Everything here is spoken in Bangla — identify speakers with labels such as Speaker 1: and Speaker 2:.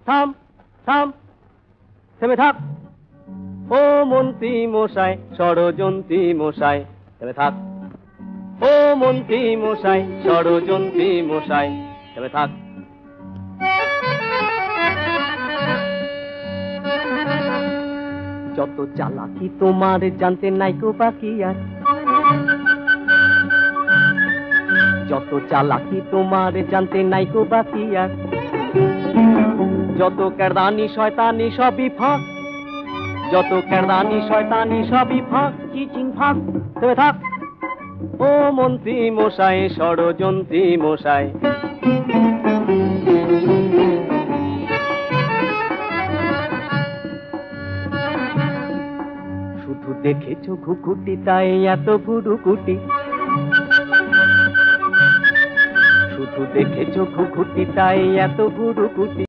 Speaker 1: থাম থাম, থেমে থাক। ও মন্ত্রী মশাই, ষড়যন্ত্রী মশাই, থেমে থাক। ও মন্ত্রী মশাই, ষড়যন্ত্রী মশাই, থেমে থাক। যত চালাকি তোমার জানতে নাইকো বাকি আর, যত চালাকি তোমার জানতে নাইকো বাকি আর, যত কেরদানি শয়তানি সবই ফাঁক, যত কেরদানি শয়তানি সবই ফাঁক, চিচিং ফাঁক, থেমে থাক। ও মন্ত্রী মশাই, ষড়যন্ত্রী মশাই। শুধু দেখেছো ঘুঘুটি তাই এত ভুরুকুটি, শুধু দেখেছো ঘুঘুটি তাই এত ভুরুকুটি।